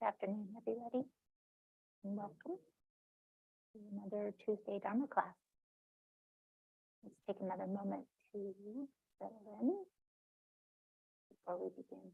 Good afternoon, everybody, and welcome to another Tuesday Dharma class. Let's take another moment to settle in before we begin.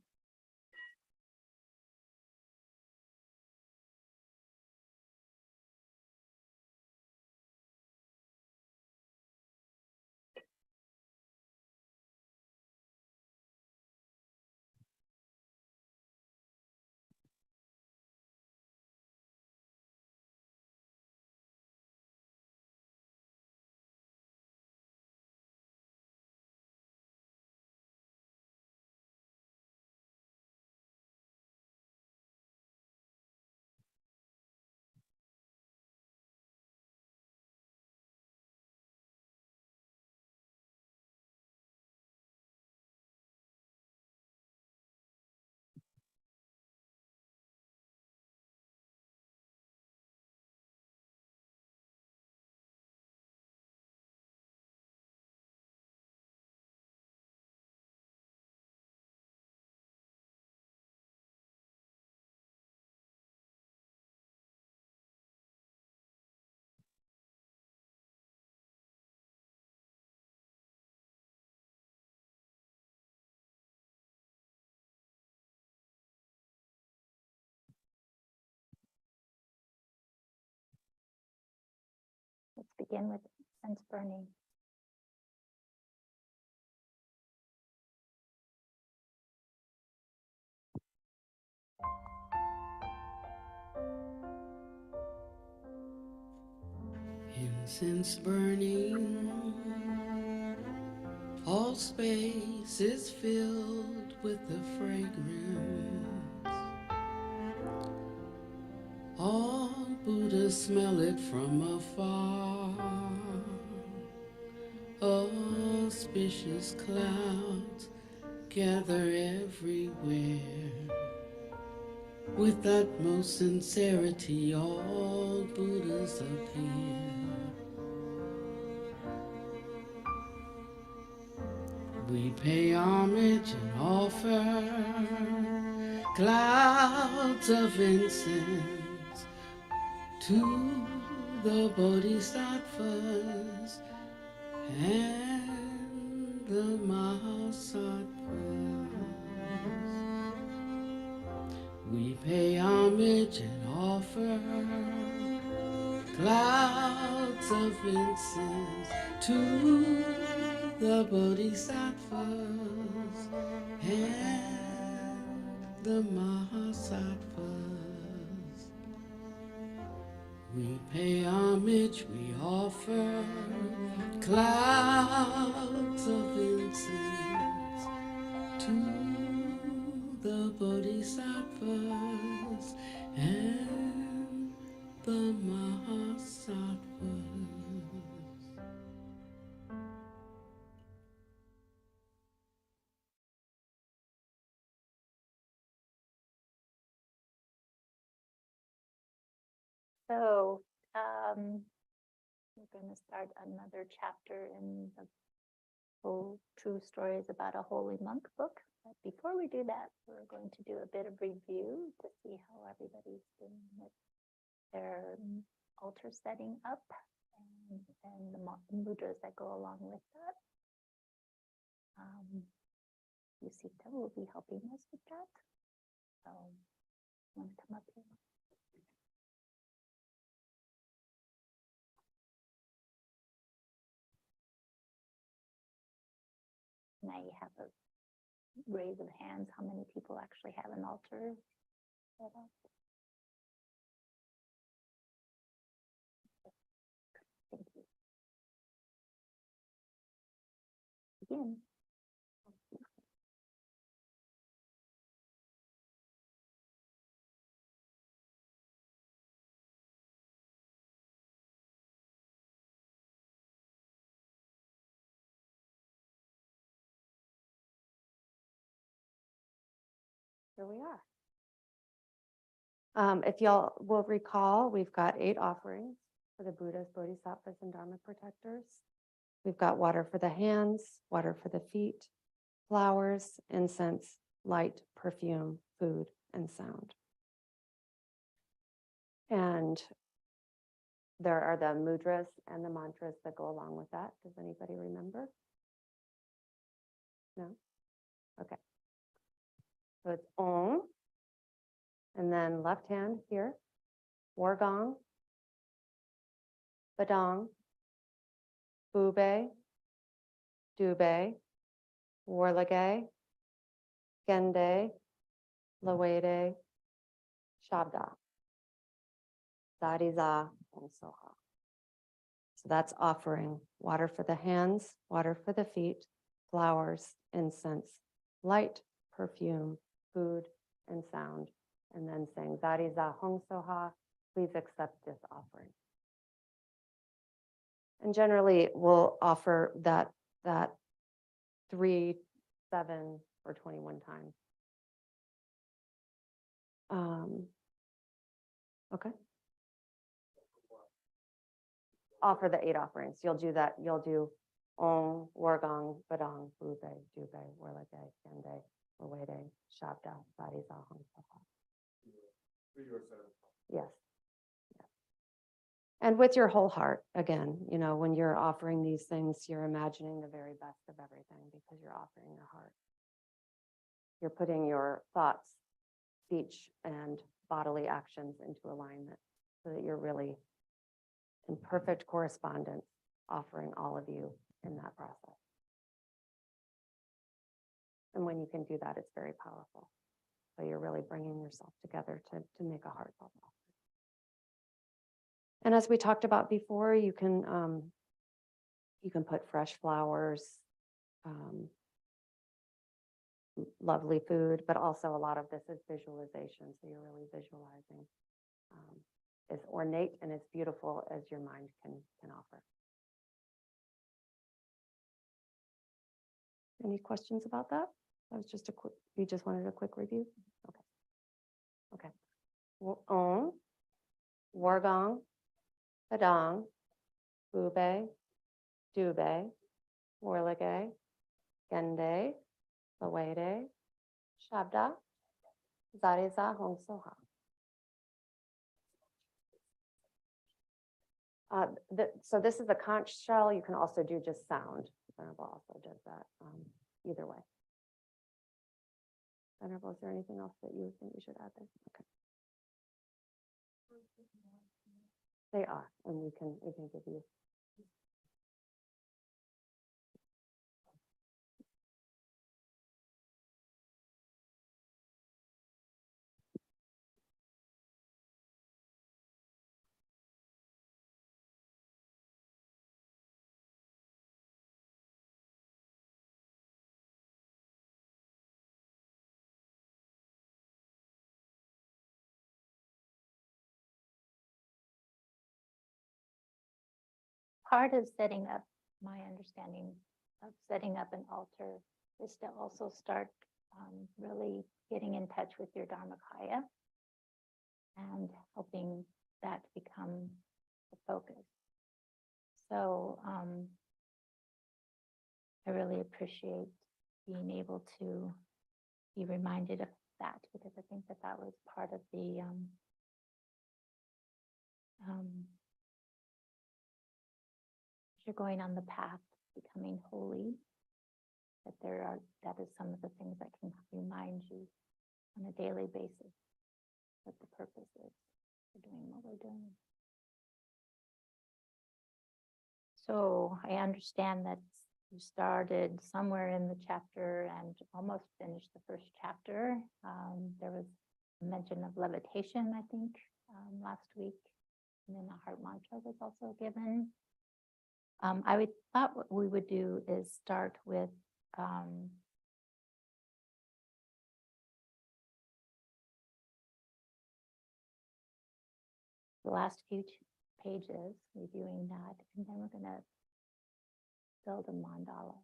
Let's begin with sense burning. Incense burning, all space is filled with the fragrance. All Buddhas smell it from afar. Auspicious clouds gather everywhere. With utmost sincerity, all Buddhas appear. We pay homage and offer clouds of incense to the Bodhisattvas and the Mahasattvas. We pay homage and offer clouds of incense to the Bodhisattvas and the Mahasattvas. We pay homage, we offer clouds of incense to the Bodhisattvas and the Mahasattvas. So we're going to start another chapter in the whole True Stories About a Holy Monk book. But before we do that, we're going to do a bit of review to see how everybody's doing with their altar setting up and the mudras that go along with that. Yusita will be helping us with that. So, you want to come up here? Now you have a raise of hands. How many people actually have an altar set up? Thank you. Begin. Here we are. If y'all will recall, we've got 8 offerings for the Buddhas, Bodhisattvas, and Dharma protectors. We've got water for the hands, water for the feet, flowers, incense, light, perfume, food, and sound. And there are the mudras and the mantras that go along with that. Does anybody remember? No? Okay. So it's Om, and then left hand here, Wargong, Badang, Bube, Dube, Warlage, Gende, Lawede, Shabda, Zadiza, and Soha. So that's offering water for the hands, water for the feet, flowers, incense, light, perfume, food, and sound. And then saying Zadiza Hong Soha, please accept this offering. And generally we'll offer that 3, 7, or 21 times. Okay. Offer the 8 offerings. You'll do that. You'll do Om, Wargong, Badang, Bube, Dube, Warlage, Gende, Lawede, Shabda, Zadiza Hong Soha. Yes. And with your whole heart, again, you know, when you're offering these things, you're imagining the very best of everything because you're offering your heart. You're putting your thoughts, speech, and bodily actions into alignment so that you're really in perfect correspondence, offering all of you in that process. And when you can do that, it's very powerful. So you're really bringing yourself together to make a heartfelt offering. And as we talked about before, you can put fresh flowers, lovely food, but also a lot of this is visualization. So you're really visualizing as ornate and as beautiful as your mind can offer. Any questions about that? That was just a quick, you just wanted a quick review? Okay. Om, Wargong, Padang, Bube, Dube, Warlage, Gende, Lawede, Shabda, Zadiza Hong Soha. So this is a conch shell. You can also do just sound. Venerable also does that either way. Venerable, is there anything else that you think we should add there? Okay. They are, and we can give you. Part of setting up, my understanding of setting up an altar is to also start really getting in touch with your Dharmakaya and helping that become the focus. So I really appreciate being able to be reminded of that, because I think that that was part of the you're going on the path becoming holy, that is some of the things that can remind you on a daily basis what the purpose is for doing what we're doing. So I understand that you started somewhere in the chapter and almost finished the first chapter. There was a mention of levitation, I think, last week, and then a heart mantra was also given. I thought what we would do is start with the last few pages, reviewing that, and then we're going to build a mandala.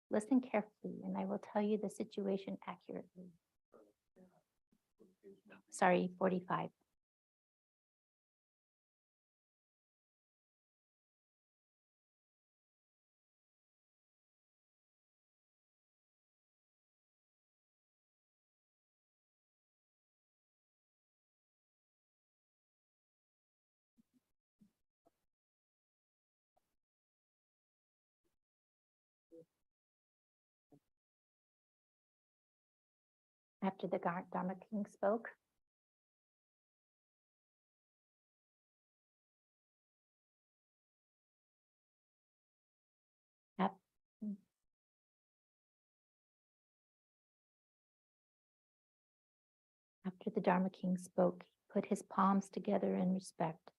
Listen carefully, and I will tell you the situation accurately. Sorry, 45. After the Dharma king spoke, ap- after the Dharma king spoke, he put his palms together in respect.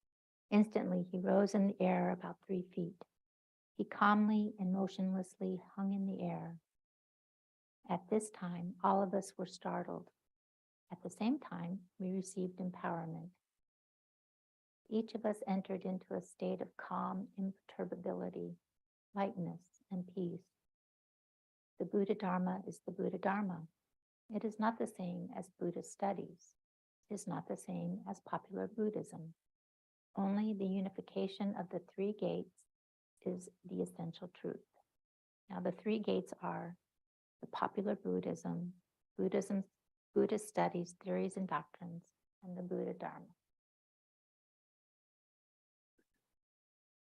Instantly, he rose in the air about 3 feet. He calmly and motionlessly hung in the air. At this time, all of us were startled. At the same time, we received empowerment. Each of us entered into a state of calm imperturbability, lightness, and peace. The Buddha Dharma is the Buddha Dharma. It is not the same as Buddhist studies. It is not the same as popular Buddhism. Only the unification of the 3 gates is the essential truth. Now, the 3 gates are the popular Buddhism, Buddhist studies, theories, and doctrines, and the Buddha Dharma.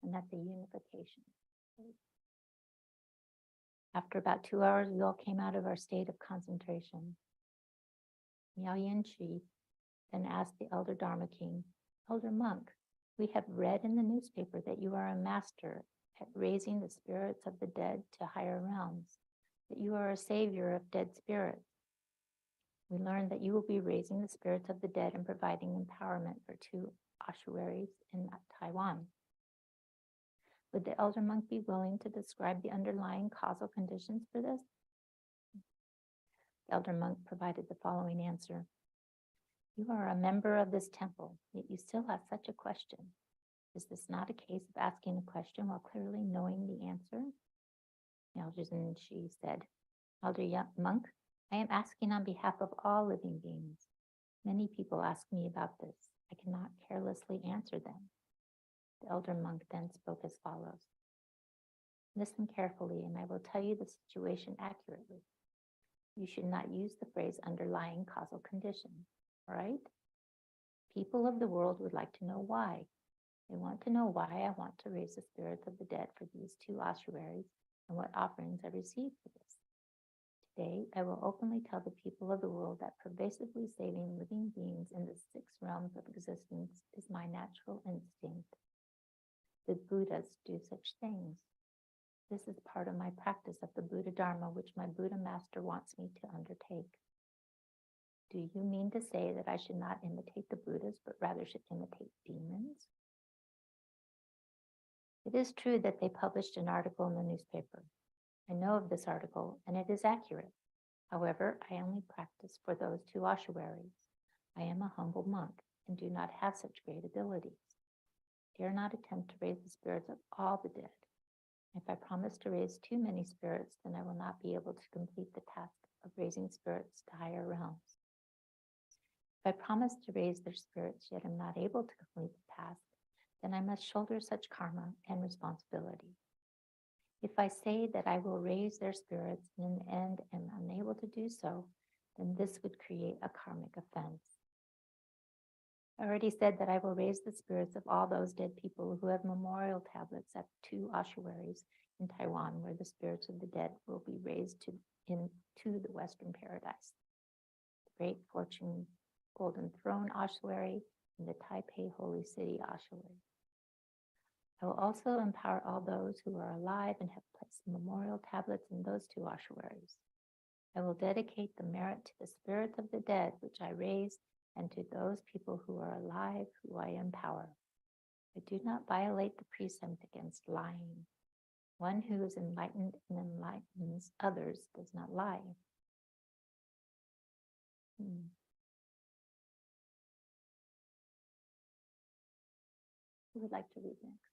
And that's a unification. After about 2 hours, we all came out of our state of concentration. Miao Yin-chi then asked the elder Dharma king, "Elder monk, we have read in the newspaper that you are a master at raising the spirits of the dead to higher realms, that you are a savior of dead spirits. We learned that you will be raising the spirits of the dead and providing empowerment for 2 ossuaries in Taiwan. Would the elder monk be willing to describe the underlying causal conditions for this?" The elder monk provided the following answer. "You are a member of this temple, yet you still have such a question. Is this not a case of asking a question while clearly knowing the answer?" Elder Yin-chi said, "Elder monk, I am asking on behalf of all living beings. Many people ask me about this. I cannot carelessly answer them." The elder monk then spoke as follows. "Listen carefully, and I will tell you the situation accurately. You should not use the phrase underlying causal condition, all right? People of the world would like to know why. They want to know why I want to raise the spirits of the dead for these 2 ossuaries and what offerings I received for this. Today, I will openly tell the people of the world that pervasively saving living beings in the 6 realms of existence is my natural instinct. The Buddhas do such things. This is part of my practice of the Buddha Dharma, which my Buddha master wants me to undertake. Do you mean to say that I should not imitate the Buddhas, but rather should imitate demons?" It is true that they published an article in the newspaper. I know of this article, and it is accurate. However, I only practice for those 2 ossuaries. I am a humble monk and do not have such great abilities. Dare not attempt to raise the spirits of all the dead. If I promise to raise too many spirits, then I will not be able to complete the task of raising spirits to higher realms. If I promise to raise their spirits, yet am not able to complete the task, then I must shoulder such karma and responsibility. If I say that I will raise their spirits and in the end am unable to do so, then this would create a karmic offense. I already said that I will raise the spirits of all those dead people who have memorial tablets at 2 ossuaries in Taiwan, where the spirits of the dead will be raised into the Western paradise. The Great Fortune Golden Throne ossuary and the Taipei Holy City ossuary. I will also empower all those who are alive and have placed memorial tablets in those 2 ossuaries. I will dedicate the merit to the spirits of the dead, which I raise, and to those people who are alive, who I empower. I do not violate the precept against lying. One who is enlightened and enlightens others does not lie. Who would like to read next?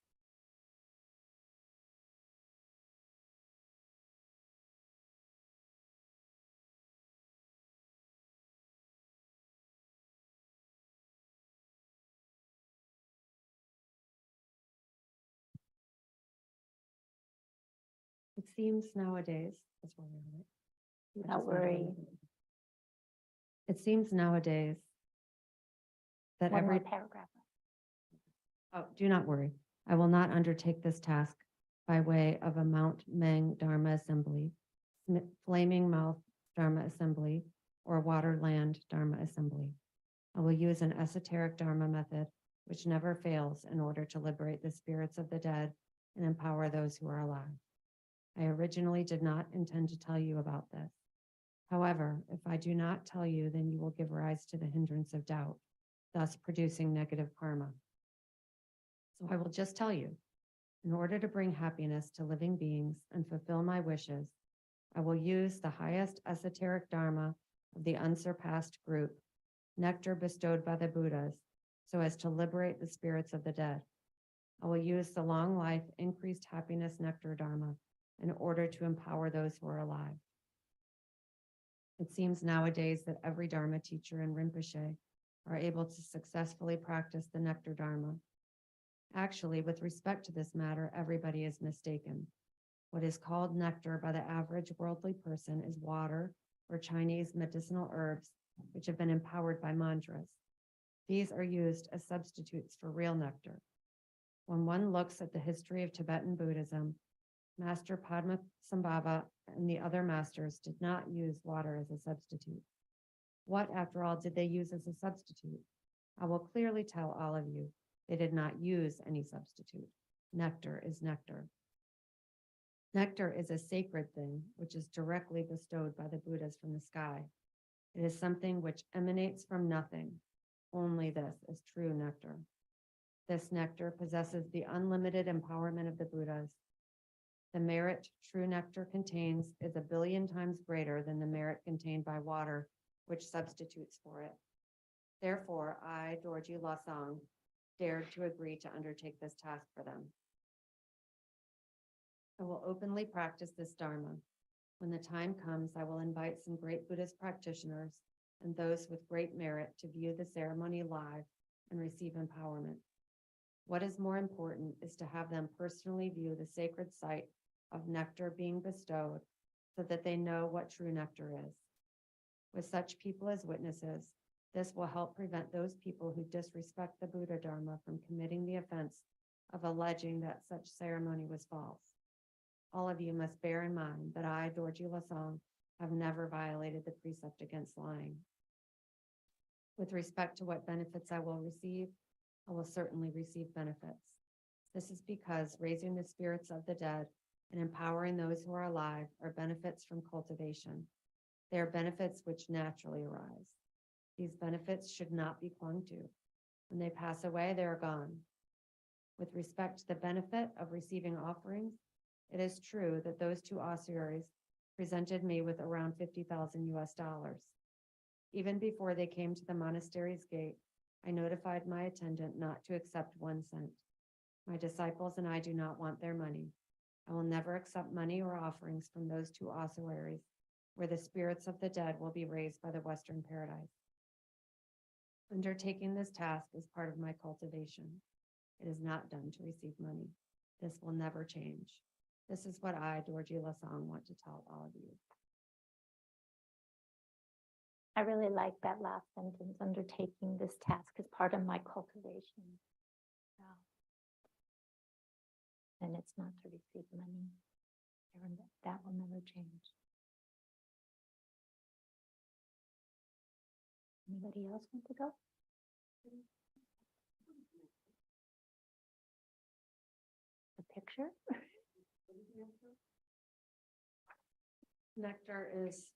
It seems nowadays, that's one minute. I Don't just wanted to worry. read it. It seems nowadays that One every, more paragraph. oh, do not worry. I will not undertake this task by way of a Mount Meng Dharma Assembly, Flaming Mouth Dharma Assembly, or water land Dharma assembly. I will use an esoteric Dharma method which never fails in order to liberate the spirits of the dead and empower those who are alive. I originally did not intend to tell you about this. However, if I do not tell you, then you will give rise to the hindrance of doubt, thus producing negative karma. So I will just tell you, in order to bring happiness to living beings and fulfill my wishes, I will use the highest esoteric Dharma of the unsurpassed group, nectar bestowed by the Buddhas, so as to liberate the spirits of the dead. I will use the long life, increased happiness nectar Dharma in order to empower those who are alive. It seems nowadays that every Dharma teacher and Rinpoche are able to successfully practice the nectar Dharma. Actually, with respect to this matter, everybody is mistaken. What is called nectar by the average worldly person is water or Chinese medicinal herbs, which have been empowered by mantras. These are used as substitutes for real nectar. When one looks at the history of Tibetan Buddhism, Master Padmasambhava and the other masters did not use water as a substitute. What, after all, did they use as a substitute? I will clearly tell all of you, they did not use any substitute. Nectar is nectar. Nectar is a sacred thing which is directly bestowed by the Buddhas from the sky. It is something which emanates from nothing. Only this is true nectar. This nectar possesses the unlimited empowerment of the Buddhas. The merit true nectar contains is 1 billion times greater than the merit contained by water, which substitutes for it. Therefore, I, Dorji Lasang, dared to agree to undertake this task for them. I will openly practice this Dharma. When the time comes, I will invite some great Buddhist practitioners and those with great merit to view the ceremony live and receive empowerment. What is more important is to have them personally view the sacred site of nectar being bestowed so that they know what true nectar is. With such people as witnesses, this will help prevent those people who disrespect the Buddha Dharma from committing the offense of alleging that such ceremony was false. All of you must bear in mind that I, Dorji Lasang, have never violated the precept against lying. With respect to what benefits I will receive, I will certainly receive benefits. This is because raising the spirits of the dead and empowering those who are alive are benefits from cultivation. They are benefits which naturally arise. These benefits should not be clung to. When they pass away, they are gone. With respect to the benefit of receiving offerings, it is true that those two ossuaries presented me with around $50,000. Even before they came to the monastery's gate, I notified my attendant not to accept 1 cent. My disciples and I do not want their money. I will never accept money or offerings from those two ossuaries, where the spirits of the dead will be raised by the Western paradise. Undertaking this task is part of my cultivation. It is not done to receive money. This will never change. This is what I, Dorji Lasang, want to tell all of you. I really like that last sentence, undertaking this task as part of my cultivation. Wow. And it's not to receive money. That will never change. Anybody else want to go? The picture? Nectar is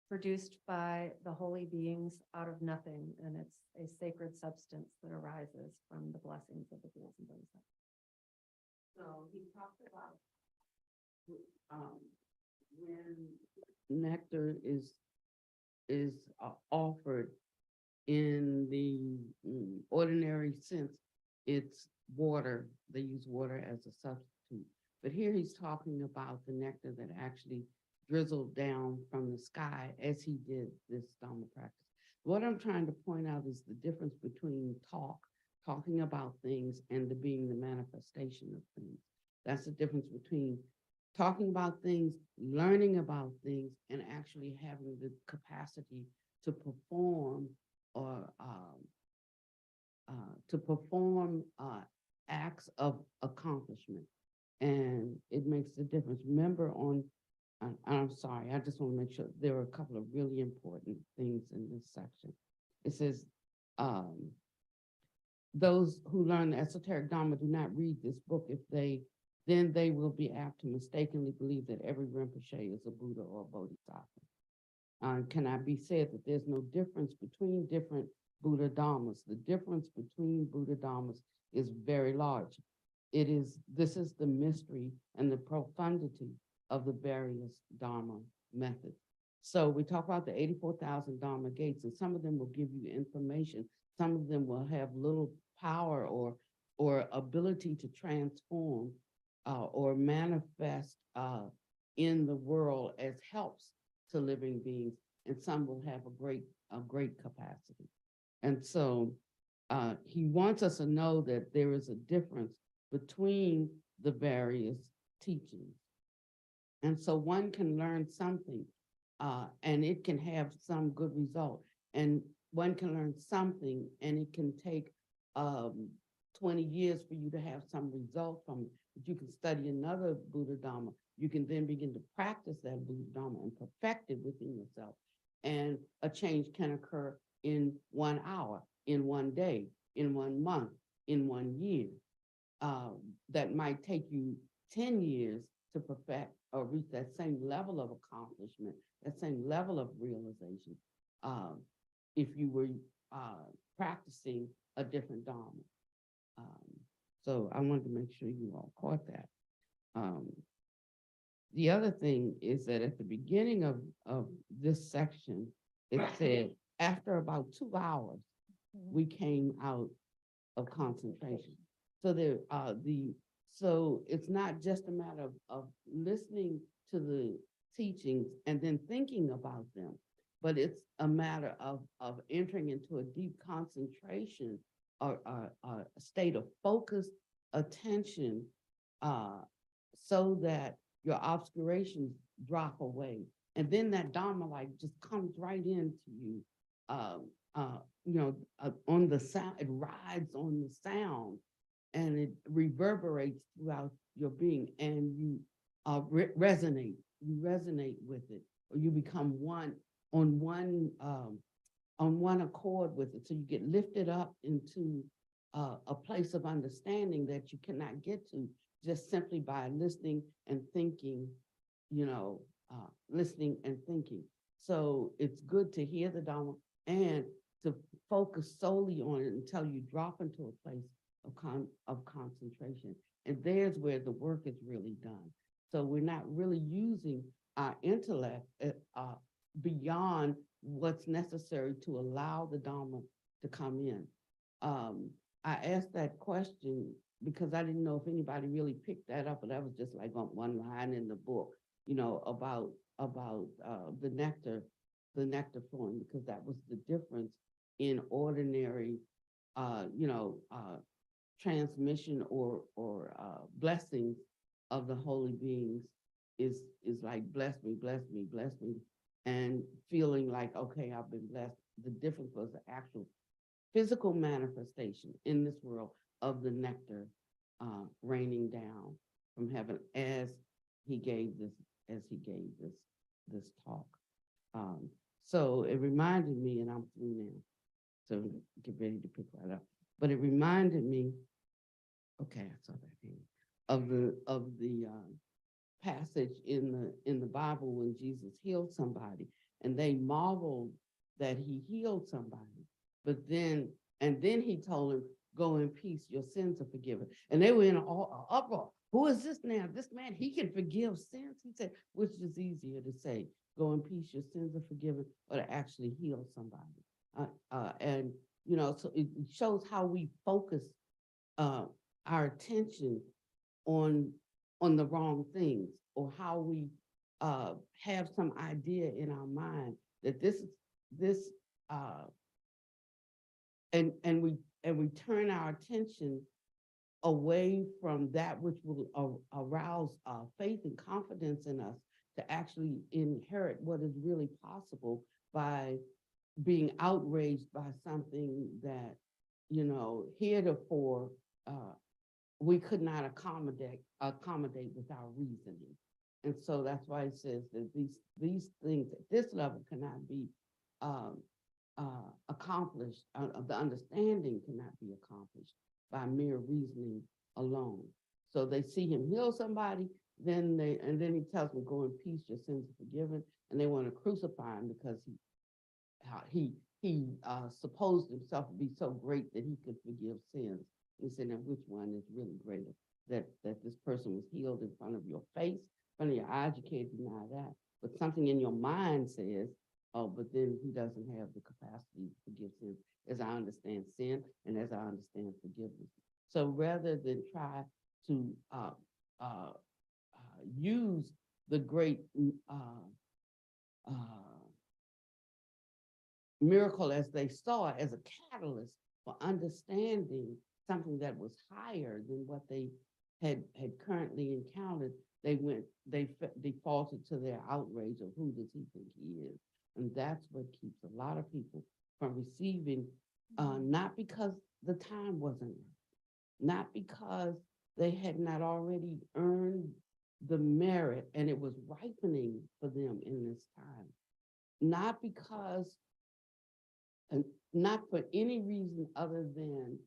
produced by the holy beings out of nothing, and it's a sacred substance that arises from the blessings of the Buddhas and Bodhisattvas. So he talked about when nectar is offered in the ordinary sense, it's water. They use water as a substitute. But here he's talking about the nectar that actually drizzled down from the sky as he did this Dharma practice. What I'm trying to point out is the difference between talking about things, and being the manifestation of things. That's the difference between talking about things, learning about things, and actually having the capacity to perform or acts of accomplishment. And it makes a difference. Remember, on I'm sorry, I just want to make sure, there are a couple of really important things in this section. It says, those who learn the esoteric Dharma do not read this book. Then they will be apt to mistakenly believe that every Rinpoche is a Buddha or a Bodhisattva. Can I be said that there's no difference between different Buddha Dharmas? The difference between Buddha Dharmas is very large. This is the mystery and the profundity of the various Dharma methods. So we talk about the 84,000 Dharma gates, and some of them will give you information. Some of them will have little power or ability to transform or manifest in the world as helps to living beings, and some will have a great capacity. And so he wants us to know that there is a difference between the various teachings. And so one can learn something and it can have some good result. And one can learn something and it can take 20 years for you to have some result from it. But you can study another Buddha Dharma. You can then begin to practice that Buddha Dharma and perfect it within yourself. And a change can occur in 1 hour, in 1 day, in 1 month, in 1 year. That might take you 10 years to perfect or reach that same level of accomplishment, that same level of realization, if you were practicing a different Dharma. So I wanted to make sure you all caught that. The other thing is that at the beginning of this section, it said, after about 2 hours, we came out of concentration. So it's not just a matter of listening to the teachings and then thinking about them, but it's a matter of entering into a deep concentration or a state of focused attention so that your obscurations drop away. And then that Dharma like just comes right into you, on the sound, it rides on the sound and it reverberates throughout your being, and you resonate with it, or you become on one accord with it. So you get lifted up into a place of understanding that you cannot get to just simply by listening and thinking, listening and thinking. So it's good to hear the Dharma and to focus solely on it until you drop into a place of concentration. And there's where the work is really done. So we're not really using our intellect beyond what's necessary to allow the Dharma to come in. I asked that question because I didn't know if anybody really picked that up, but that was just like on one line in the book, about the nectar flowing, because that was the difference in ordinary, transmission or blessings of the holy beings is like, bless me, bless me, bless me, and feeling like, okay, I've been blessed. The difference was the actual physical manifestation in this world of the nectar raining down from heaven as he gave this talk. So it reminded me, and I'm through now, so get ready to pick that up. But it reminded me, okay, I saw that here, of the passage in the Bible when Jesus healed somebody, and they marveled that he healed somebody. But then he told him, go in peace, your sins are forgiven. And they were in all uproar. Who is this now? This man, he can forgive sins. He said, which is easier to say, go in peace, your sins are forgiven, or to actually heal somebody. And so it shows how we focus our attention on the wrong things, or how we have some idea in our mind that and we turn our attention away from that which will arouse faith and confidence in us to actually inherit what is really possible by being outraged by something that, heretofore we could not accommodate with our reasoning. And so that's why it says that these things at this level cannot be accomplished, the understanding cannot be accomplished by mere reasoning alone. So they see him heal somebody, then he tells them, go in peace, your sins are forgiven, and they want to crucify him because he supposed himself to be so great that he could forgive sins. He said, now which one is really greater? That this person was healed in front of your face, in front of your eyes, you can't deny that. But something in your mind says, oh, but then he doesn't have the capacity to forgive sins, as I understand sin and as I understand forgiveness. So rather than try to use the great miracle as they saw it as a catalyst for understanding something that was higher than what they had currently encountered, they defaulted to their outrage of who does he think he is. And that's what keeps a lot of people from receiving, not because the time wasn't right, not because they had not already earned the merit and it was ripening for them in this time, not because, and not for any reason other than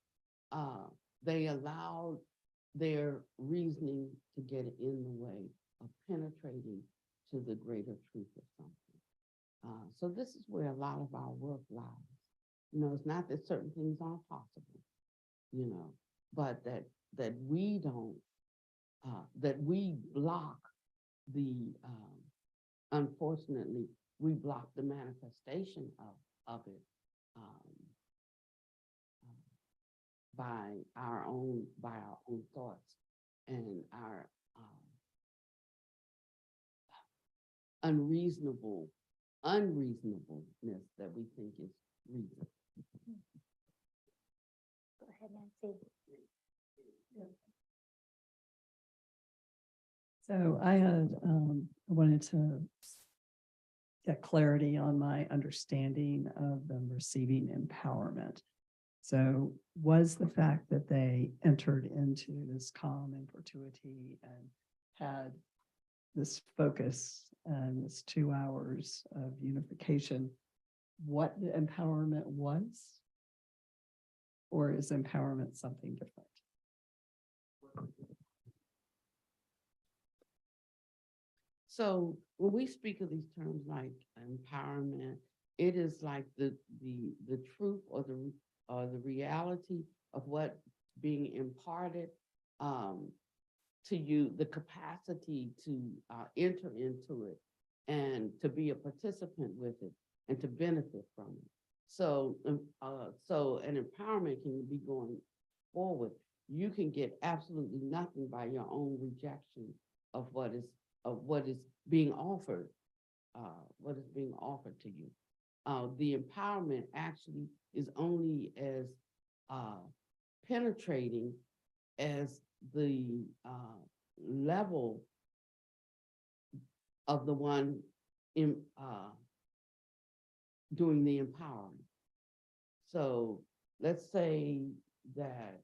they allowed their reasoning to get in the way of penetrating to the greater truth of something. So this is where a lot of our work lies. You know, it's not that certain things aren't possible, you know, but that we don't, that we block the, unfortunately, we block the manifestation of it by our own thoughts and our unreasonableness that we think is reason. Go ahead, Nancy. So I wanted to get clarity on my understanding of them receiving empowerment. So was the fact that they entered into this calm and fortuity and had this focus and this 2 hours of unification, what the empowerment was? Or is empowerment something different? So when we speak of these terms like empowerment, it is like the truth or the reality of what being imparted to you, the capacity to enter into it and to be a participant with it and to benefit from it. So, so an empowerment can be going forward. You can get absolutely nothing by your own rejection of what is being offered, to you. The empowerment actually is only as penetrating as the level of the one in doing the empowering. So let's say that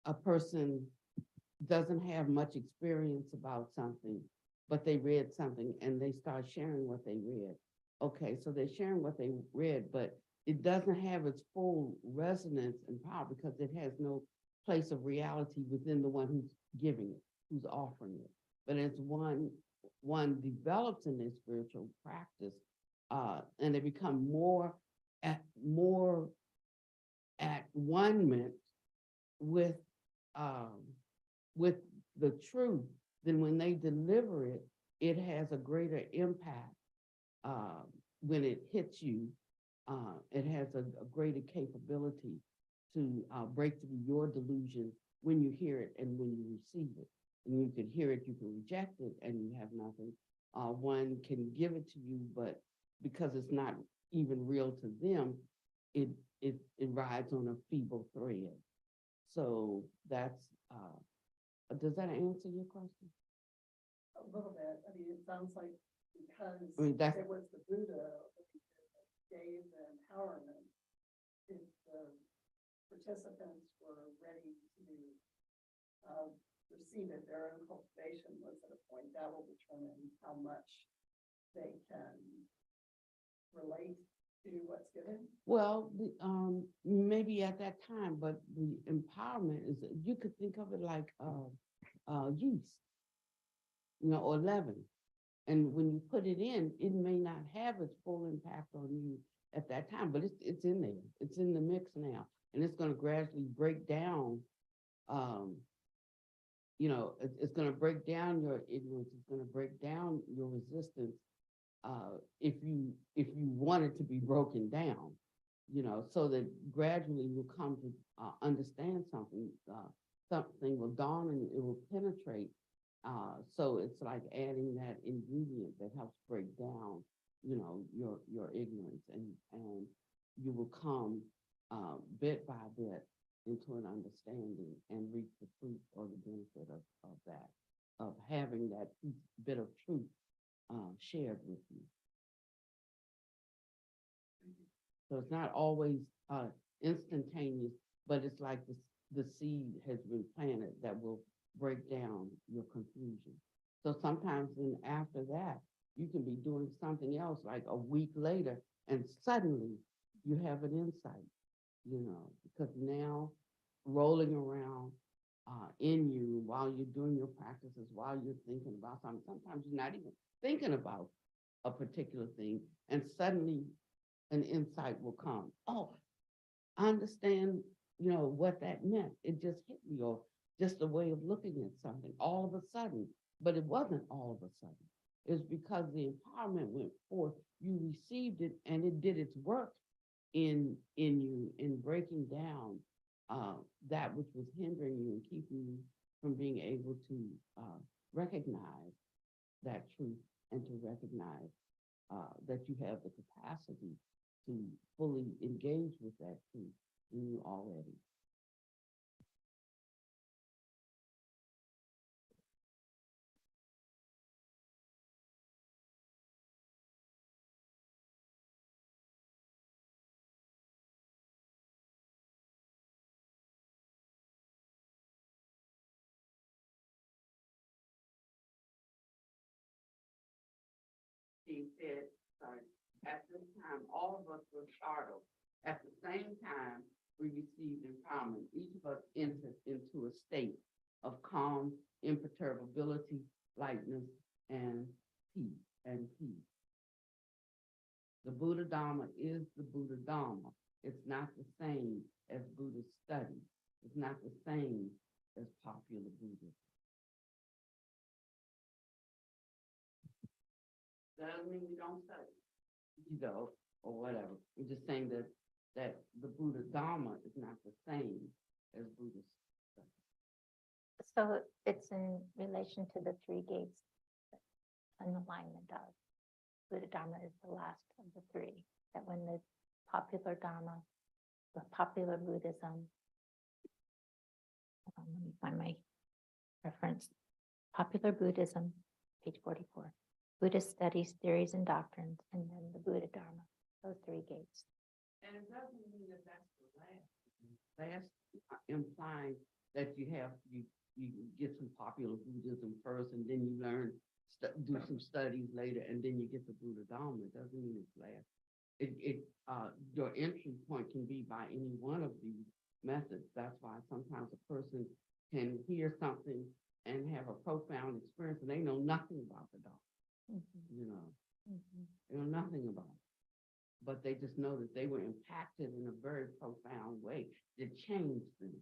a person doesn't have much experience about something, but they read something and they start sharing what they read. Okay, so they're sharing what they read, but it doesn't have its full resonance and power because it has no place of reality within the one who's giving it, who's offering it. But as one develops in their spiritual practice, and they become more at one-ment with the truth, then when they deliver it, it has a greater impact when it hits you. It has a greater capability to break through your delusion when you hear it and when you receive it. And you can hear it, you can reject it, and you have nothing. One can give it to you, but because it's not even real to them, it rides on a feeble thread. So that's, does that answer your question? A little bit. I mean, it sounds like because it was the Buddha that gave the empowerment, if the participants were ready to receive it, their own cultivation was at a point that will determine how much they can relate to what's given. Well, maybe at that time, but the empowerment is, you could think of it like, yeast, or leaven. And when you put it in, it may not have its full impact on you at that time, but it's in there. It's in the mix now, and it's going to gradually break down. It's going to break down your ignorance. It's going to break down your resistance. If you want it to be broken down, so that gradually you'll come to understand something. Something will dawn and it will penetrate. So it's like adding that ingredient that helps break down, your ignorance, and you will come bit by bit into an understanding and reap the fruit or the benefit of that, of having that bit of truth shared with you. So it's not always instantaneous, but it's like the seed has been planted that will break down your confusion. So sometimes then after that, you can be doing something else like a week later, and suddenly you have an insight, because now rolling around in you while you're doing your practices, while you're thinking about something, sometimes you're not even thinking about a particular thing, and suddenly an insight will come. Oh, I understand, what that meant. It just hit me, or just a way of looking at something all of a sudden. But it wasn't all of a sudden. It was because the empowerment went forth. You received it, and it did its work in you in breaking down that which was hindering you and keeping you from being able to recognize that truth, and to recognize that you have the capacity to fully engage with that truth in you already. He said, sorry, at this time, all of us were startled. At the same time, we received empowerment. Each of us entered into a state of calm, imperturbability, lightness, and peace. The Buddha Dharma is the Buddha Dharma. It's not the same as Buddhist study. It's not the same as popular Buddhism. Doesn't mean we don't study, or whatever. We're just saying that the Buddha Dharma is not the same as Buddhist study. So it's in relation to the three gates an alignment of. Buddha Dharma is the last of the three. That when the popular Dharma, the popular Buddhism, hold on, let me find my reference. Popular Buddhism, page 44. Buddhist studies, theories, and doctrines, and then the Buddha Dharma, those three gates. And it doesn't mean that that's the last. Last implying that you get some popular Buddhism first, and then you learn, do some studies later, and then you get the Buddha Dharma. It doesn't mean it's last. Your entry point can be by any one of these methods. That's why sometimes a person can hear something and have a profound experience, and they know nothing about the Dharma. They know nothing about it, but they just know that they were impacted in a very profound way that changed them.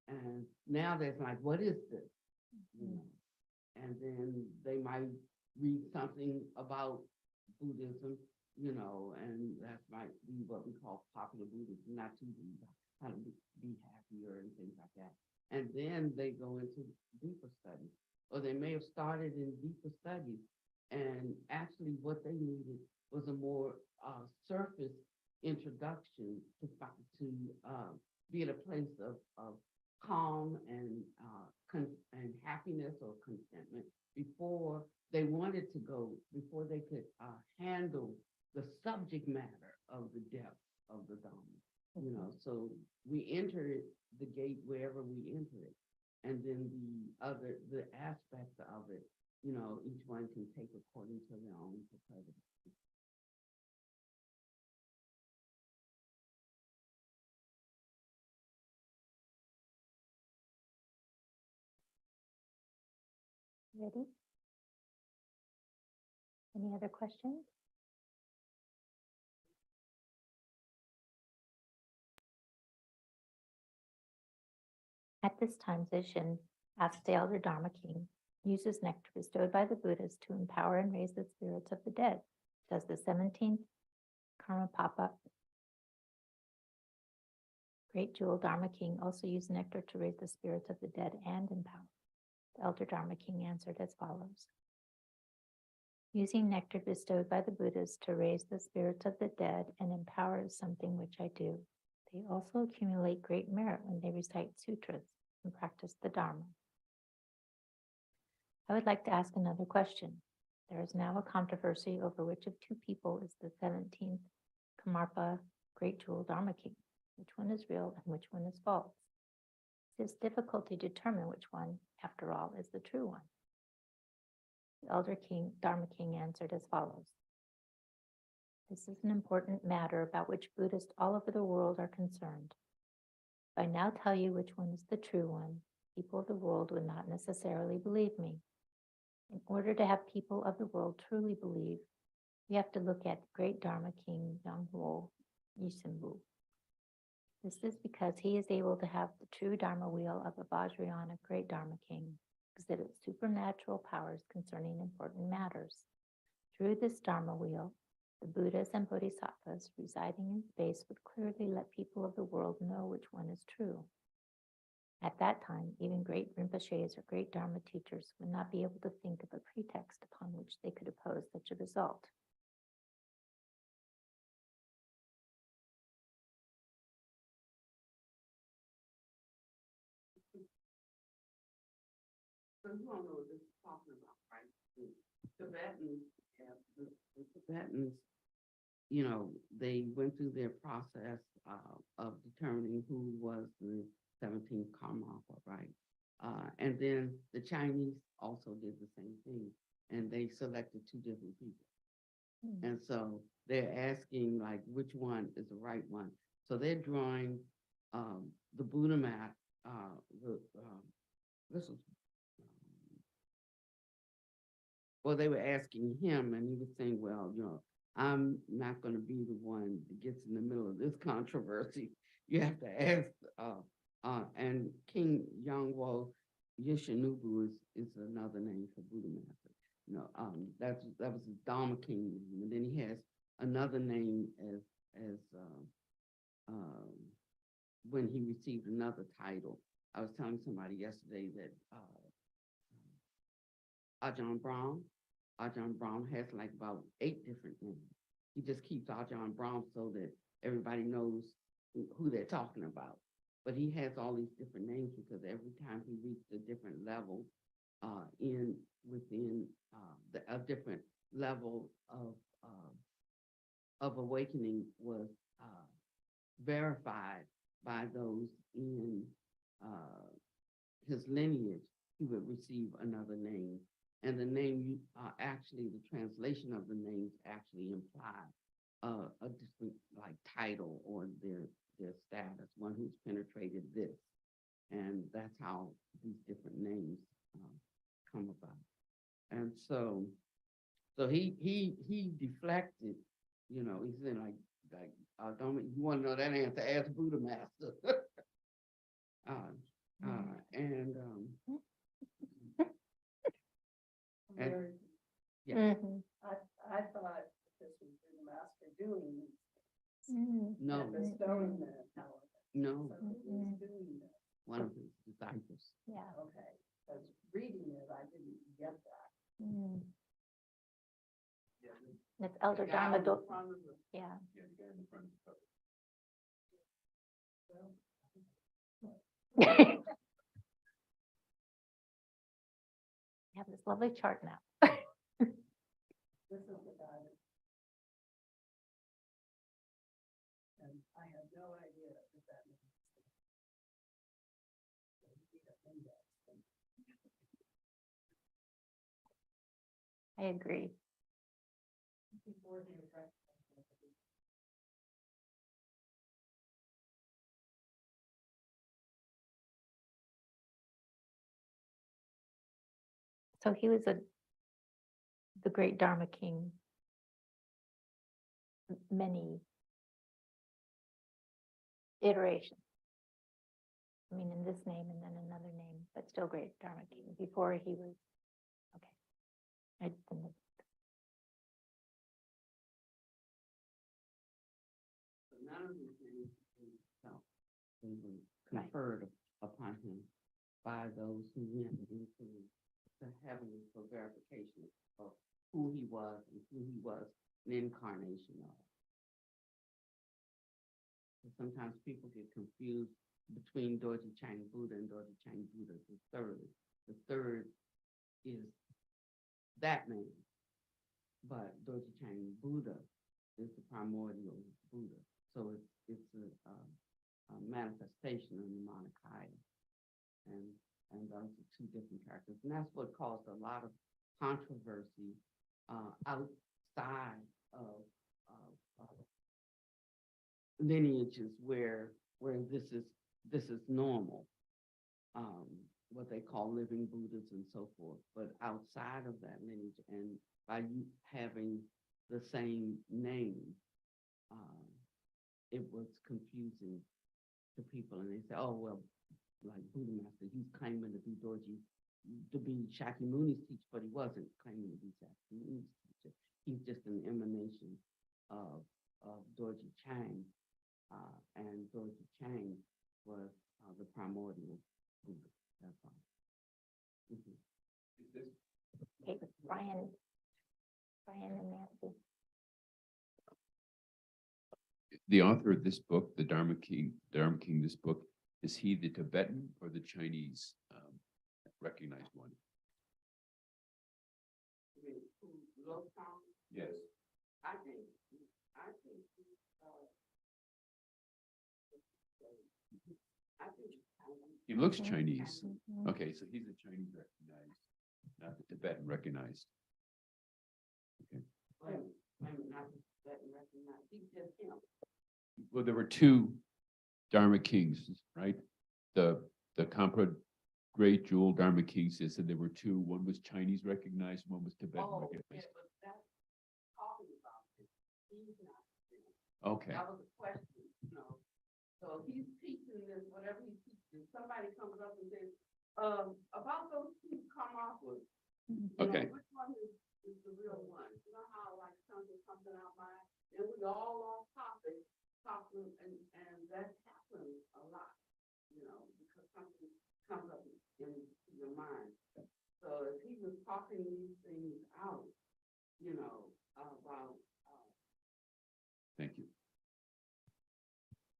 And now they're like, what is this? And then they might read something about Buddhism, and that might be what we call popular Buddhism, not to be how to be happier and things like that. And then they go into deeper studies, or they may have started in deeper studies, and actually what they needed was a more surface introduction to be at a place of calm and happiness or contentment before they wanted to go, before they could handle the subject matter of the depth of the Dharma. So we enter the gate wherever we enter it. And then the aspects of it, each one can take according to their own proclivity. Ready? Any other questions? At this time, Zishin asked the elder Dharma king, uses nectar bestowed by the Buddhas to empower and raise the spirits of the dead. Does the 17th Karmapapa Great Jewel Dharma King also use nectar to raise the spirits of the dead and empower? The elder Dharma king answered as follows. Using nectar bestowed by the Buddhas to raise the spirits of the dead and empower is something which I do. They also accumulate great merit when they recite sutras and practice the Dharma. I would like to ask another question. There is now a controversy over which of two people is the 17th Kamarpa Great Jewel Dharma King. Which one is real and which one is false? It is difficult to determine which one, after all, is the true one. The elder king, Dharma King, answered as follows. This is an important matter about which Buddhists all over the world are concerned. If I now tell you which one is the true one, people of the world would not necessarily believe me. In order to have people of the world truly believe, we have to look at great Dharma King Yangwo Yisimbu. This is because he is able to have the true Dharma wheel of a Vajrayana great Dharma King exhibit supernatural powers concerning important matters. Through this Dharma wheel, the Buddhas and Bodhisattvas residing in space would clearly let people of the world know which one is true. At that time, even great Rinpoches or great Dharma teachers would not be able to think of a pretext upon which they could oppose such a result. So you all know what this is talking about, right? Tibetans, the Tibetans, they went through their process of determining who was the 17th Karmapa, right? And then the Chinese also did the same thing, and they selected two different people. And so they're asking, like, which one is the right one? So they're drawing the Buddha map. This was well, they were asking him, and he was saying, well, I'm not going to be the one that gets in the middle of this controversy. You have to ask, and King Yangwo Yishinubu is another name for Buddha master. That was his Dharma King, and then he has another name as when he received another title. I was telling somebody yesterday that Ajahn Brahm has like about 8 different names. He just keeps Ajahn Brahm so that everybody knows who they're talking about. But he has all these different names because every time he reached a different level within a different level of awakening was verified by those in his lineage, he would receive another name. And the name, actually, the translation of the names actually imply a different, like, title or their status, one who's penetrated this. And that's how these different names come about. And so he deflected, he said, don't you want to know that answer? Ask Buddha Master. Yeah. I thought this was the master doing No, bestowing the power. no, So who was doing this? one of his disciples. Yeah. Okay, because reading it, I didn't get that. That's Elder The guy Dharma. on the front of the- Yeah. Yeah, the guy in the front of the cover. We have this lovely chart now. This is the guy that. And I had no idea that that means. I agree. Before he was right. So he was the great Dharma king. Many iterations. I mean, in this name and then another name, but still great Dharma king before he was, okay. I didn't. But none of these things himself, they were conferred upon him by those who went into the heavens for verification of who he was and who he was an incarnation of. And sometimes people get confused between Dorji Chang Buddha and Dorji Chang Buddha the third. The third is that man, but Dorji Chang Buddha is the primordial Buddha. So it's a manifestation of the Manakaya. And those are two different characters. And that's what caused a lot of controversy outside of lineages where this is normal. What they call living Buddhas and so forth. But outside of that lineage, and by you having the same name, it was confusing to people. And they say, oh, well, like Buddha Master, he's claiming to be Dorji, to be Shakyamuni's teacher, but he wasn't claiming to be Shakyamuni's teacher. He's just an emanation of Dorji Chang, and Dorji Chang was the primordial Buddha. That's all. Okay, Brian and Nancy. The author of this book, the Dharma King, this book, is he the Tibetan or the Chinese recognized one? Yes. I think He looks Mhm. Chinese. Mhm. Okay, so he's a Chinese recognized, not the Tibetan recognized. Okay. not that recognized. He's just him. Well, there were two Dharma kings, right? The Kampa Great Jewel Dharma kings, they said there were two. One was Chinese recognized, one was Tibetan Oh, yeah, recognized. but that's talking about it. He's not. Okay, That was a question, you know. So he's teaching this, whatever he's teaching, somebody comes up and says, about those two come off with, you okay. know, which one is the real one? You know how like something out mind, and we all off topic, talking, and that happens a lot, you know, because something comes up in your mind. So if he was talking these things out, you know, about, Thank you.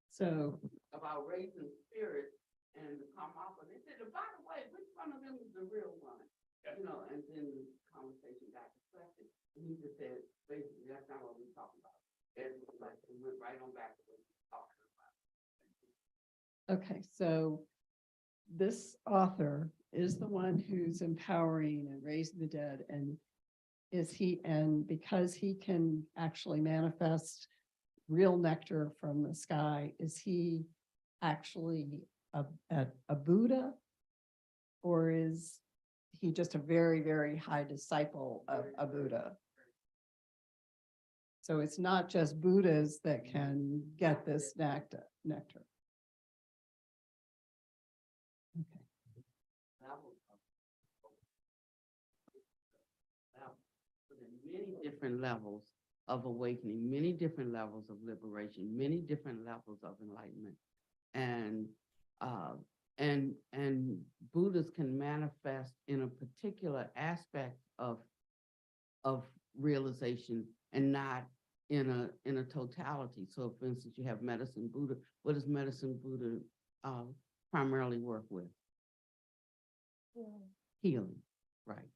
So, about raising spirit and the Karmapa, they said, by the way, which one of them is the real one? Yeah. You know, and then the conversation got deflected. And he just said, basically, that's not what we're talking about. And like, we went right on back to what we were talking about. okay, so this author is the one who's empowering and raising the dead, and because he can actually manifest real nectar from the sky, is he actually a Buddha? Or is he just a very, very high disciple of a Buddha? So it's not just Buddhas that can get this nectar. Okay. Many different levels of awakening, many different levels of liberation, many different levels of enlightenment. And Buddhas can manifest in a particular aspect of realization and not in a totality. So for instance, you have medicine Buddha. What does medicine Buddha primarily work with? Healing, right?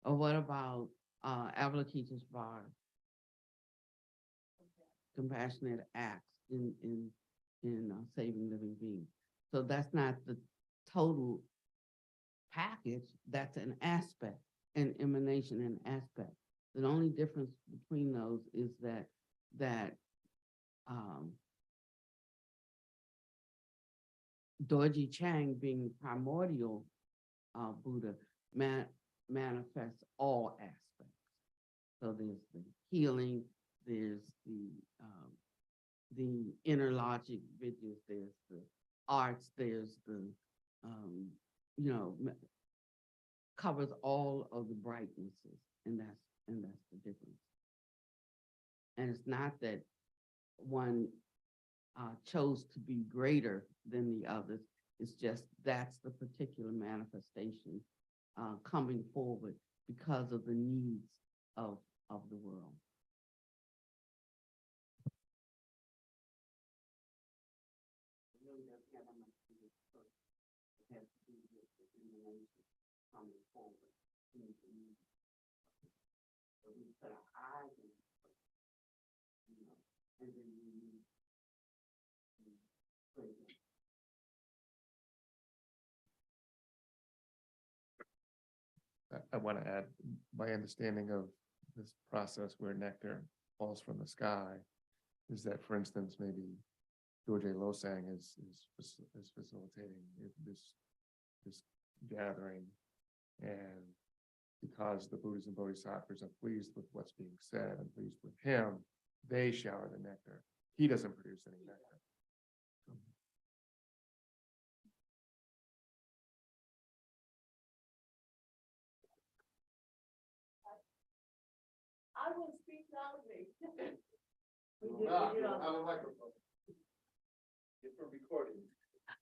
Or what about Avalokiteshvara? Compassionate acts in saving living beings. So that's not the total package, that's an aspect. and emanation and aspect. The only difference between those is that Dorji Chang, being the primordial Buddha, manifests all aspects. So there's the healing, there's the inner logic videos, there's the arts, there's the covers all of the brightnesses, and that's the difference. And it's not that one chose to be greater than the others. It's just that's the particular manifestation coming forward because of the needs of the world. It really doesn't have much to do with first. It has to do with the illumination coming forward. So we put our eyes in it first, and then we need to pray. I want to add, my understanding of this process where nectar falls from the sky is that, for instance, maybe George A. Losang is facilitating this gathering, and because the Buddhas and Bodhisattvas are pleased with what's being said and pleased with him, they shower the nectar. He doesn't produce any nectar. I will speak loudly.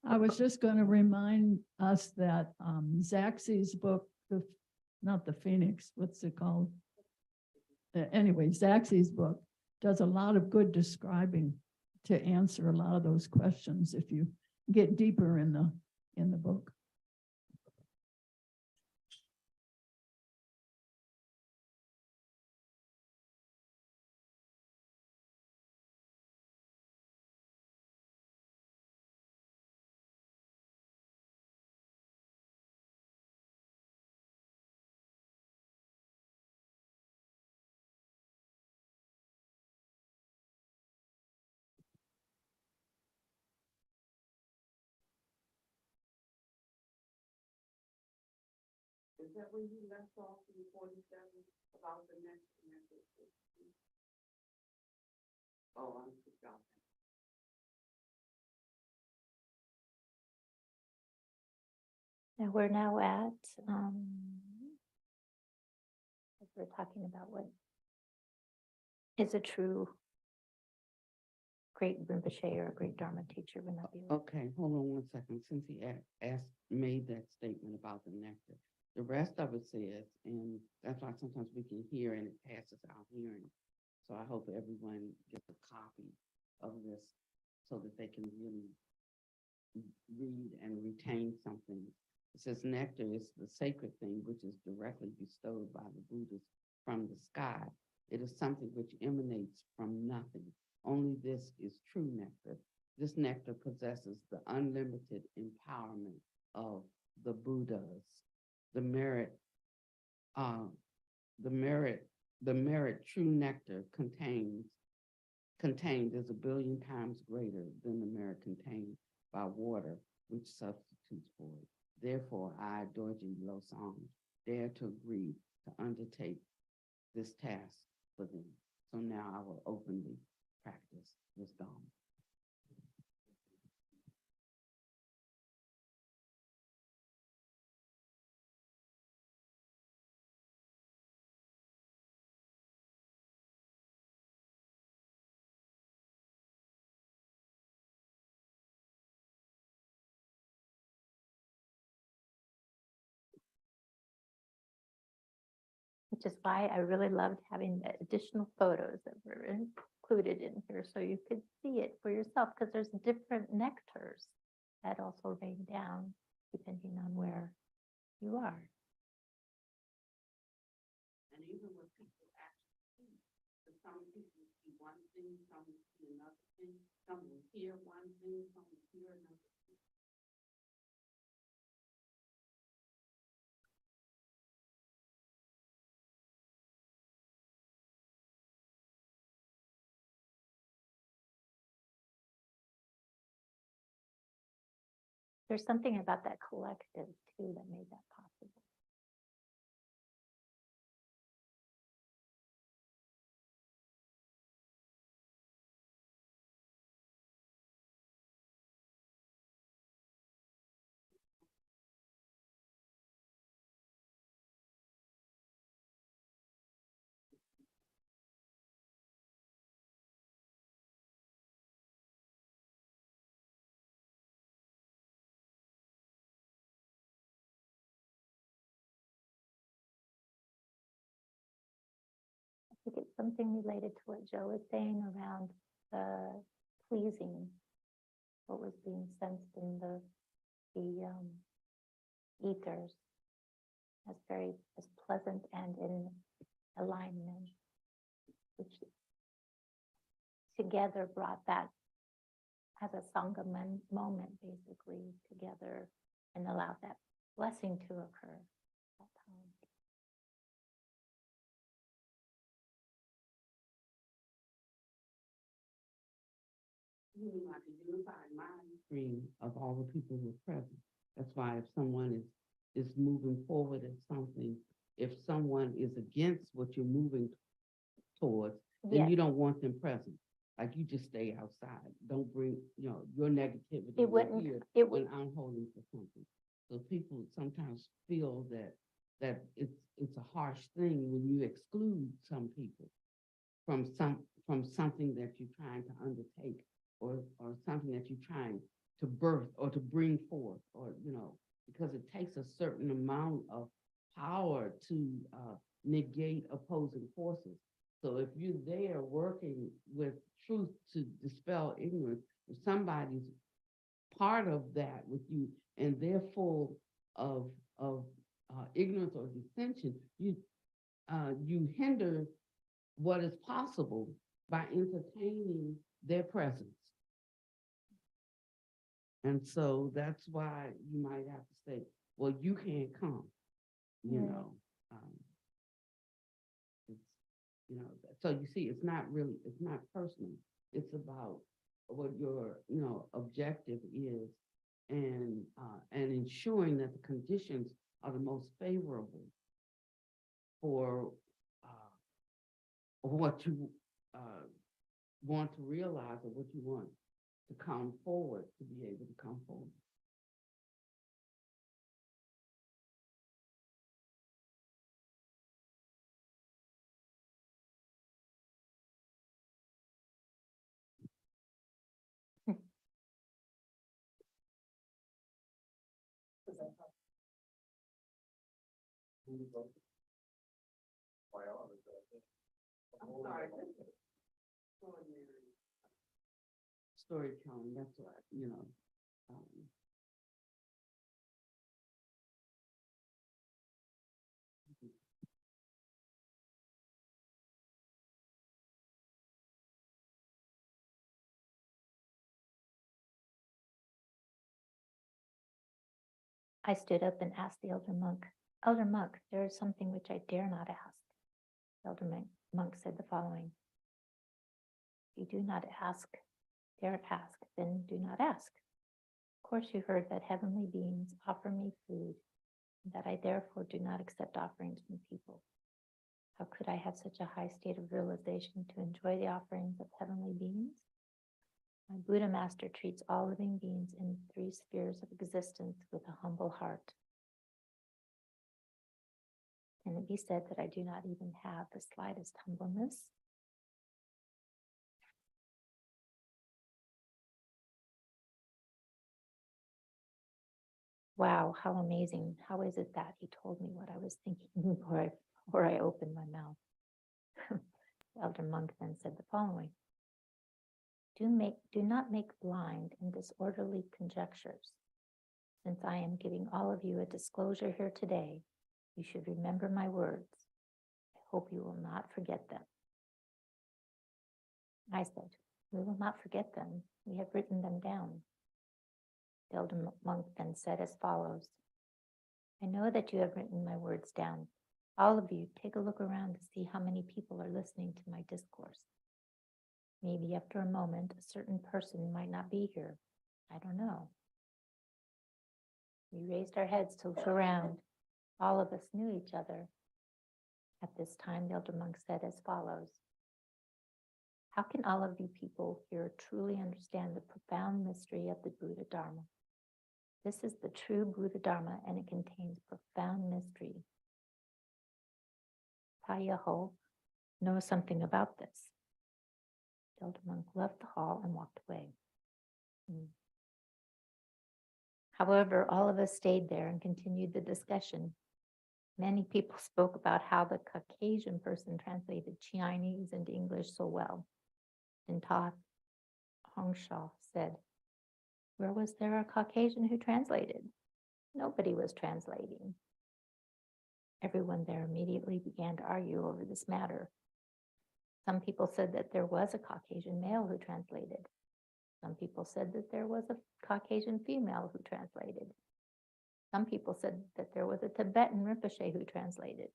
I was just going to remind us that Zaxby's book, not the Phoenix, what's it called? Anyway, Zaxby's book does a lot of good describing to answer a lot of those questions if you get deeper in the book. Is that when you left off in 47 about the next method? Oh, I forgot. Now we're now at, as we're talking about what is a true great Rinpoche or a great Dharma teacher would not be. Okay, hold on one second. Since he made that statement about the nectar, the rest of it says, and that's why sometimes we can hear and it passes our hearing. So I hope everyone gets a copy of this so that they can really read and retain something. It says nectar is the sacred thing which is directly bestowed by the Buddhas from the sky. It is something which emanates from nothing. Only this is true nectar. This nectar possesses the unlimited empowerment of the Buddhas. The merit true nectar contained is 1 billion times greater than the merit contained by water, which substitutes for it. Therefore, I, Dorji Losang, dare to agree to undertake this task for them. So now I will openly practice this Dharma. Which is why I really loved having the additional photos that were included in here so you could see it for yourself, because there's different nectars that also rain down depending on where you are. And even what people actually see, because some people see one thing, some will see another thing, some will hear one thing, some will hear another thing. There's something about that collective too that made that possible. I think it's something related to what Joe was saying around the pleasing, what was being sensed in the ethers as very as pleasant and in alignment, which together brought that as a sangha moment basically together and allowed that blessing to occur at that time. Like a unified mind stream of all the people who are present. That's why if someone is moving forward at something, if someone is against what you're moving towards, then Yes, you don't want them present. Like you just stay outside. Don't bring, your negativity it wouldn't, here it would, when I'm holding for something. So people sometimes feel that it's a harsh thing when you exclude some people from something that you're trying to undertake or something that you're trying to birth or to bring forth, or because it takes a certain amount of power to negate opposing forces. So if you're there working with truth to dispel ignorance, if somebody's part of that with you and they're full of ignorance or dissension, you hinder what is possible by entertaining their presence. And so that's why you might have to say, well, you can't come, you Right. know. It's, so you see, it's not personal. It's about what your, objective is and ensuring that the conditions are the most favorable for what you want to realize or what you want to come forward, to be able to come forward. I'm sorry. Extraordinary storytelling, that's what, I stood up and asked the elder monk, there is something which I dare not ask. The elder monk said the following: if you do not dare ask, then do not ask. Of course, you heard that heavenly beings offer me food, and that I therefore do not accept offerings from people. How could I have such a high state of realization to enjoy the offerings of heavenly beings? My Buddha master treats all living beings in 3 spheres of existence with a humble heart. Can it be said that I do not even have the slightest humbleness? Wow, how amazing. How is it that he told me what I was thinking before I opened my mouth? The elder monk then said the following: do not make blind and disorderly conjectures. Since I am giving all of you a disclosure here today, you should remember my words. I hope you will not forget them. I said, we will not forget them. We have written them down. The elder monk then said as follows: I know that you have written my words down. All of you, take a look around to see how many people are listening to my discourse. Maybe after a moment, a certain person might not be here. I don't know. We raised our heads to look around. All of us knew each other. At this time, the elder monk said as follows: how can all of you people here truly understand the profound mystery of the Buddha Dharma? This is the true Buddha Dharma, and it contains profound mystery. Tayaho knows something about this. The elder monk left the hall and walked away. However, all of us stayed there and continued the discussion. Many people spoke about how the Caucasian person translated Chinese into English so well. And Ta Hongshaw said, where was there a Caucasian who translated? Nobody was translating. Everyone there immediately began to argue over this matter. Some people said that there was a Caucasian male who translated. Some people said that there was a Caucasian female who translated. Some people said that there was a Tibetan Rinpoche who translated.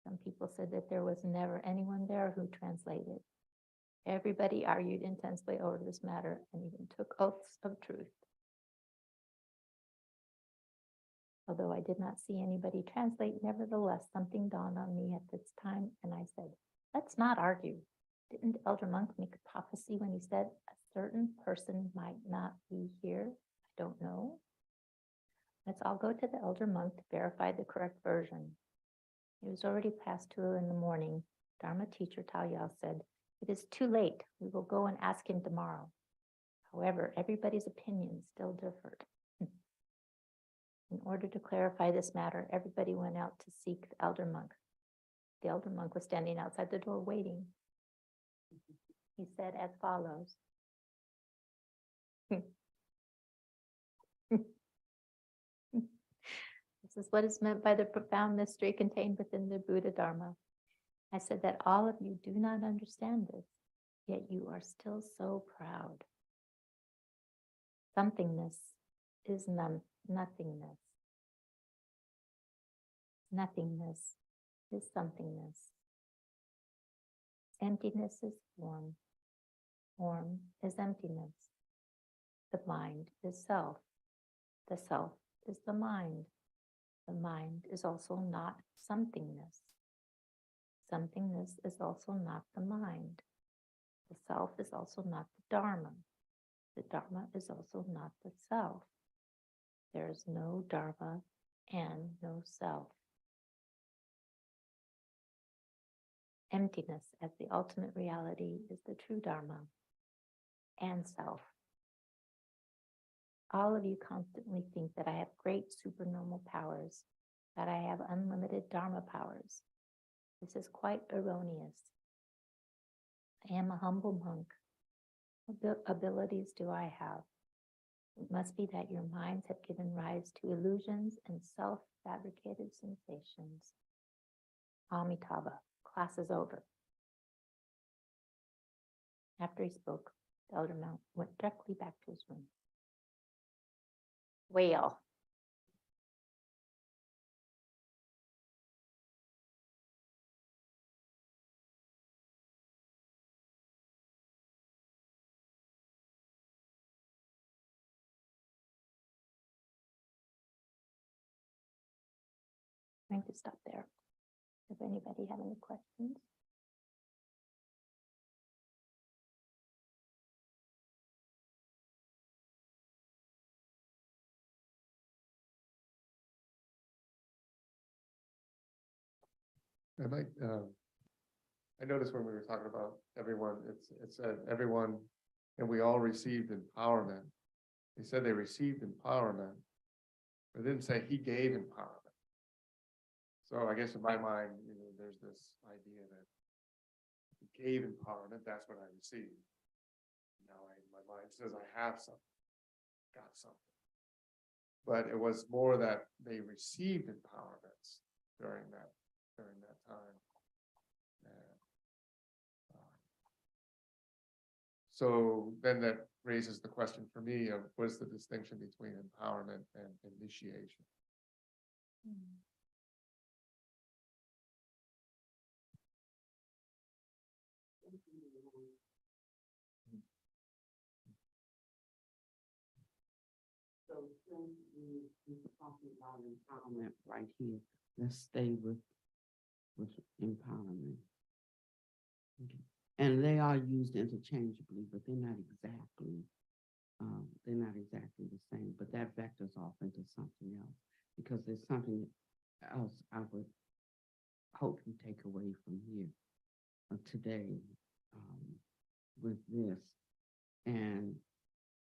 Some people said that there was never anyone there who translated. Everybody argued intensely over this matter and even took oaths of truth. Although I did not see anybody translate, nevertheless, something dawned on me at this time, and I said, let's not argue. Didn't Elder Monk make a prophecy when he said a certain person might not be here? I don't know. Let's all go to the Elder Monk to verify the correct version. It was already past 2 in the morning. Dharma teacher Tao Yao said, it is too late. We will go and ask him tomorrow. However, everybody's opinion still differed. In order to clarify this matter, everybody went out to seek the Elder Monk. The Elder Monk was standing outside the door waiting. He said as follows. This is what is meant by the profound mystery contained within the Buddha Dharma. I said that all of you do not understand this, yet you are still so proud. Somethingness is nothingness. Nothingness is somethingness. Emptiness is form. Form is emptiness. The mind is self. The self is the mind. The mind is also not somethingness. Somethingness is also not the mind. The self is also not the Dharma. The Dharma is also not the self. There is no Dharma and no self. Emptiness as the ultimate reality is the true Dharma and self. All of you constantly think that I have great supernormal powers, that I have unlimited Dharma powers. This is quite erroneous. I am a humble monk. What abilities do I have? It must be that your minds have given rise to illusions and self-fabricated sensations. Amitabha, class is over. After he spoke, the elder monk went directly back to his room. Whale. I'm going to stop there. Does anybody have any questions? I noticed when we were talking about everyone, it said everyone, and we all received empowerment. He said they received empowerment, but it didn't say he gave empowerment. So I guess in my mind, there's this idea that he gave empowerment, that's what I received. Now my mind says I have something, got something. But it was more that they received empowerments during that time. So then that raises the question for me of what is the distinction between empowerment and initiation? So since you We're talking about empowerment right here. Let's stay with empowerment. Okay. And they are used interchangeably, but they're not exactly the same, but that vectors off into something else, because there's something else I would hope you take away from here today with this. And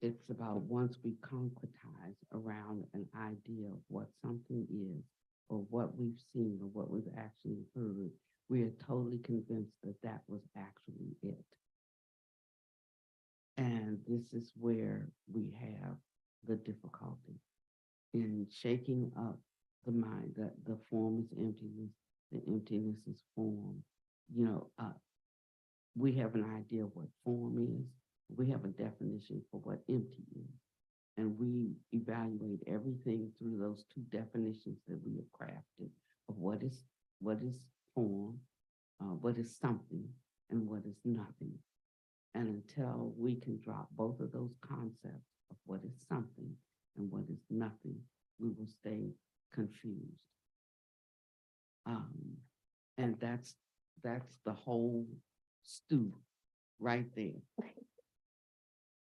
it's about once we concretize around an idea of what something is, or what we've seen, or what we've actually heard, we are totally convinced that that was actually it. And this is where we have the difficulty in shaking up the mind, that the form is emptiness, the emptiness is form. You know, we have an idea of what form is. We have a definition for what empty is. And we evaluate everything through those two definitions that we have crafted of what is form, what is something, and what is nothing. And until we can drop both of those concepts of what is something and what is nothing, we will stay confused. And that's the whole stew right there.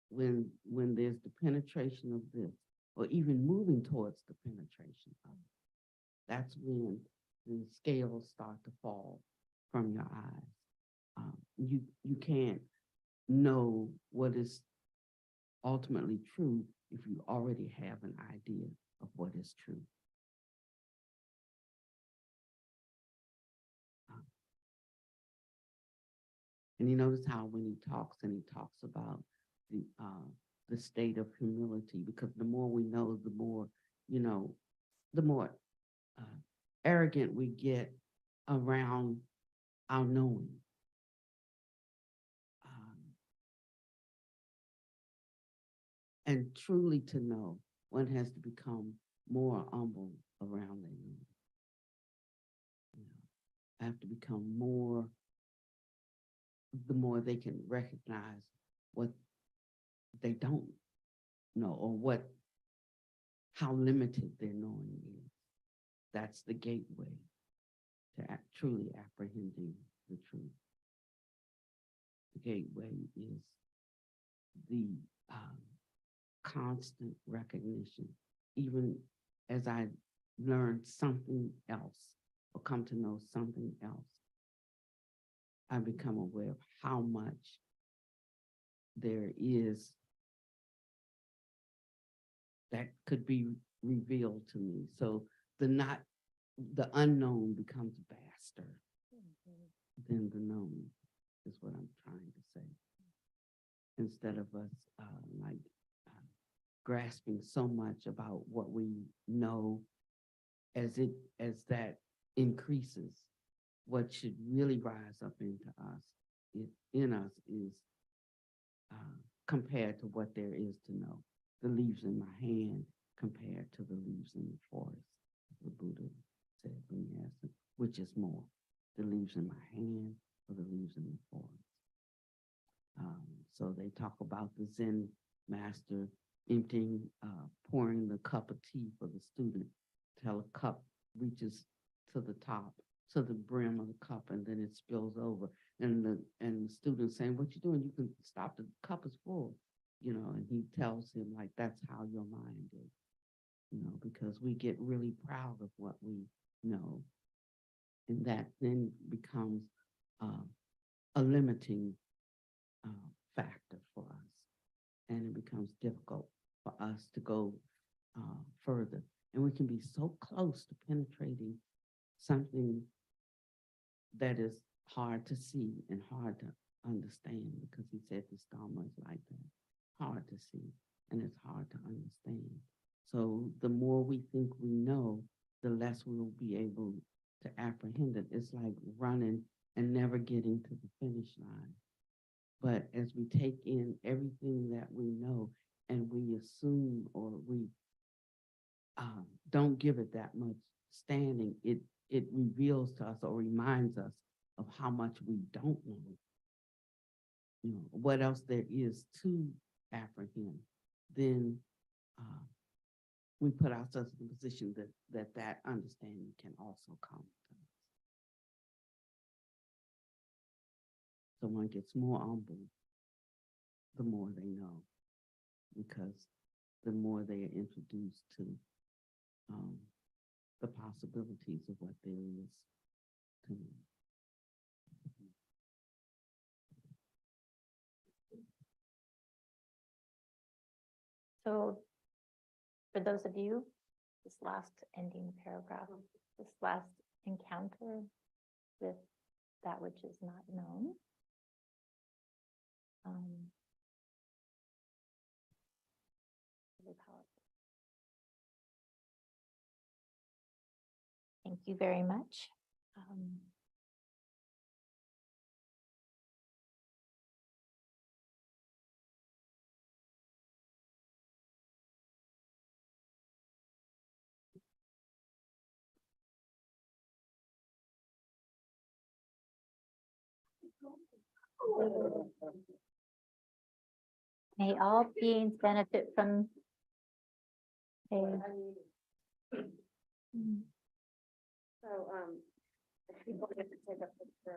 When there's the penetration of this, or even moving towards the penetration of it, that's when the scales start to fall from your eyes. You can't know what is ultimately true if you already have an idea of what is true. And you notice how when he talks about the state of humility, because the more we know, the more, the more arrogant we get around our knowing. And truly to know, one has to become more humble around their knowing. I have to become more, the more they can recognize what they don't know, or how limited their knowing is. That's the gateway to truly apprehending the truth. The gateway is the constant recognition, even as I learn something else or come to know something else, I become aware of how much there is that could be revealed to me. So the unknown becomes vaster than the known, is what I'm trying to say. Instead of us grasping so much about what we know, as that increases, what should really rise up into us, in us is compared to what there is to know. The leaves in my hand compared to the leaves in the forest. The Buddha said when he asked him, which is more, the leaves in my hand or the leaves in the forest? So they talk about the Zen master emptying, pouring the cup of tea for the student till a cup reaches to the top, to the brim of the cup, and then it spills over. And the student saying, "What you doing? You can stop, the cup is full." And he tells him, like, that's how your mind is, because we get really proud of what we know. And that then becomes a limiting factor for us. And it becomes difficult for us to go further. And we can be so close to penetrating something that is hard to see and hard to understand, because he said this Dharma is like that, hard to see and it's hard to understand. So the more we think we know, the less we'll be able to apprehend it. It's like running and never getting to the finish line. But as we take in everything that we know and we assume, or we don't give it that much standing, it reveals to us or reminds us of how much we don't know. What else there is to apprehend. Then we put ourselves in a position that understanding can also come to us. So one gets more humble, the more they know, because the more they are introduced to the possibilities of what there is to know. So for those of you, this last ending paragraph, this last encounter with that which is not known. Really powerful. Thank you very much. May all beings benefit from a So, if people get to take a picture